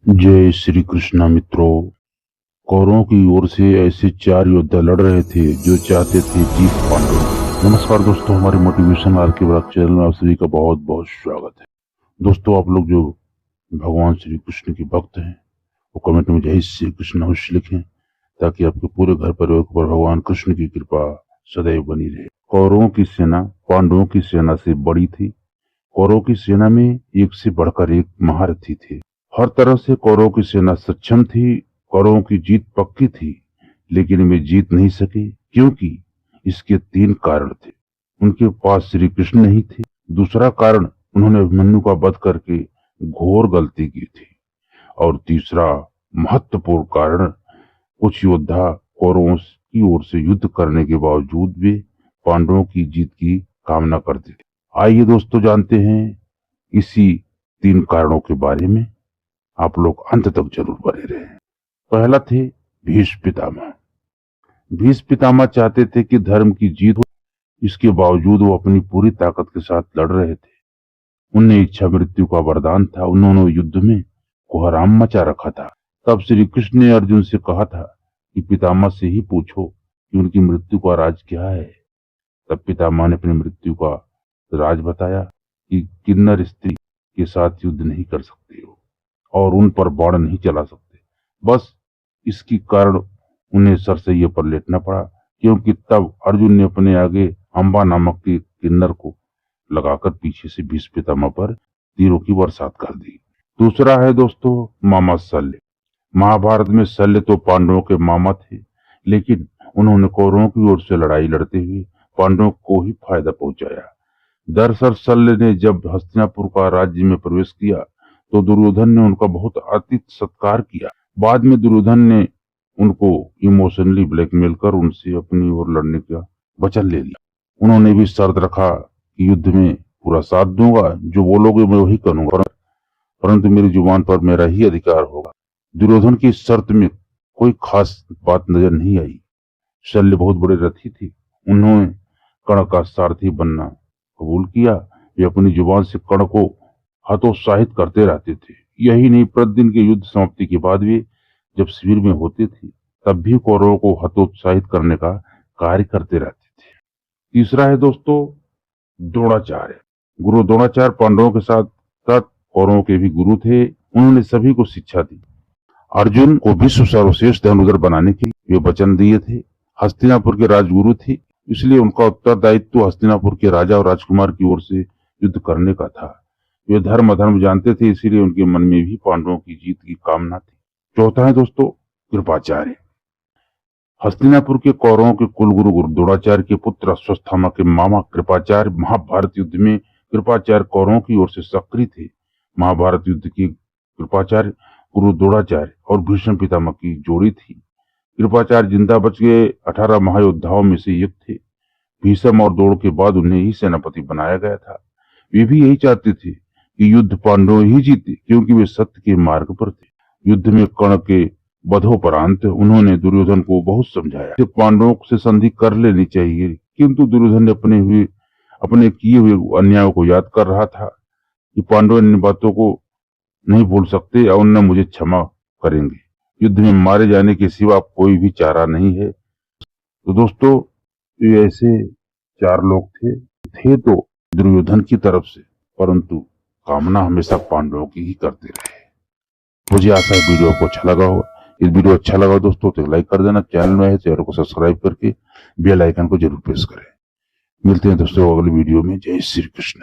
जय श्री कृष्णा मित्रों। कौरवों की ओर से ऐसे 4 योद्धा लड़ रहे थे जो चाहते थे जीत पांडव। नमस्कार दोस्तों, हमारे मोटिवेशन आर के ब्लॉग चैनल में आप सभी का बहुत बहुत स्वागत है। दोस्तों, आप लोग जो भगवान श्री कृष्ण के भक्त हैं वो कमेंट में जय श्री कृष्ण अवश्य लिखें ताकि आपके पूरे घर परिवार पर भगवान कृष्ण की कृपा सदैव बनी रहे। कौरवों की सेना पांडवों की सेना से बड़ी थी। कौरवों की सेना में एक से बढ़कर एक महारथी थे। हर तरह से कौरवों की सेना सक्षम थी। कौरवों की जीत पक्की थी, लेकिन वे जीत नहीं सके क्योंकि इसके 3 कारण थे। उनके पास श्री कृष्ण नहीं थे। दूसरा कारण, उन्होंने अभिमन्यु का वध करके घोर गलती की थी। और तीसरा महत्वपूर्ण कारण, कुछ योद्धा कौरवों की ओर से युद्ध करने के बावजूद भी पांडवों की जीत की कामना करते थे। आइए दोस्तों, जानते हैं इसी 3 कारणों के बारे में। आप लोग अंत तक जरूर बने रहे। पहला थे भीष्म पितामह। भीष्म पितामह चाहते थे कि धर्म की जीत हो, इसके बावजूद वो अपनी पूरी ताकत के साथ लड़ रहे थे। उन्हें इच्छा मृत्यु का वरदान था। उन्होंने युद्ध में कोहराम मचा रखा था। तब श्री कृष्ण ने अर्जुन से कहा था कि पितामह से ही पूछो कि उनकी मृत्यु का राज क्या है। तब पितामह ने अपनी मृत्यु का राज बताया कि किन्नर स्त्री के साथ युद्ध नहीं कर सकते हो और उन पर बाण नहीं चला सकते। बस इसकी कारण उन्हें सरसैये पर लेटना पड़ा, क्योंकि तब अर्जुन ने अपने आगे अंबा नामक के किन्नर को लगाकर पीछे से भीष्म पितामह पर तीरों की बरसात कर दी। दूसरा है दोस्तों मामा शल्य। महाभारत में शल्य तो पांडवों के मामा थे, लेकिन उन्होंने कौरवों की ओर से लड़ाई लड़ते हुए पांडवों को ही फायदा पहुंचाया। दरअसल शल्य ने जब हस्तिनापुर का राज्य में प्रवेश किया तो दुर्योधन ने उनका बहुत आतिथ्य सत्कार किया। बाद में दुर्योधन ने उनको इमोशनली ब्लैकमेल कर उनसे अपनी ओर लड़ने का वचन ले लिया। उन्होंने भी शर्त रखा कि युद्ध में पूरा साथ दूंगा, जो बोलोगे मैं वही करूंगा, परंतु मेरी जुबान पर मेरा ही अधिकार होगा। दुर्योधन की इस शर्त में कोई खास बात नजर नहीं आई। शल्य बहुत बड़े रथी थे। उन्होंने कर्ण का सारथी बनना कबूल किया। वे अपनी जुबान से कर्ण को हतोत्साहित करते रहते थे। यही नहीं, प्रतिदिन के युद्ध समाप्ति के बाद वे जब शिविर में होते थे तब भी कौरवों को हतोत्साहित करने का कार्य करते रहते थे। तीसरा है दोस्तों द्रोणाचार्य। गुरु द्रोणाचार्य पांडवों के साथ साथ कौरवों के भी गुरु थे। उन्होंने सभी को शिक्षा दी। अर्जुन को विश्व सर्वश्रेष्ठ धनुर्धर बनाने के वे वचन दिए थे। हस्तिनापुर के राजगुरु थे, इसलिए उनका उत्तरदायित्व हस्तिनापुर के राजा और राजकुमार की ओर से युद्ध करने का था। वे धर्म अधर्म जानते थे, इसीलिए उनके मन में भी पांडवों की जीत की कामना थी। चौथा है दोस्तों कृपाचार्य। हस्तिनापुर के कौरवों के कुलगुरु गुरु द्रोणाचार्य के पुत्र अश्वत्थामा के मामा कृपाचार्य महाभारत युद्ध में कृपाचार्य कौरवों की ओर से सक्रिय थे। महाभारत युद्ध की कृपाचार्य गुरु द्रोणाचार्य और भीष्म पितामह की जोड़ी थी। कृपाचार्य जिंदा बच गए 18 महायोद्धाओं में से एक थे। भीष्म और द्रोण के बाद उन्हें ही सेनापति बनाया गया था। वे भी यही चाहते थे कि युद्ध पांडव ही जीते, क्योंकि वे सत्य के मार्ग पर थे। युद्ध में कर्ण के वधोपरांत उन्होंने दुर्योधन को बहुत समझाया कि पांडवों से संधि कर लेनी चाहिए, किंतु दुर्योधन ने अपने किए हुए अन्यायों को याद कर रहा था कि पांडव इन बातों को नहीं भूल सकते और न मुझे क्षमा करेंगे। युद्ध में मारे जाने के सिवा कोई भी चारा नहीं है। तो दोस्तों, ये ऐसे 4 लोग थे तो दुर्योधन की तरफ से, परंतु कामना हमेशा पांडवों की ही करते रहे। मुझे आशा है वीडियो को अच्छा लगा होगा। इस वीडियो अच्छा लगा दोस्तों तो लाइक कर देना। चैनल में है, चैनल को सब्सक्राइब करके बेल आइकन को जरूर प्रेस करें। मिलते हैं दोस्तों अगले वीडियो में। जय श्री कृष्ण।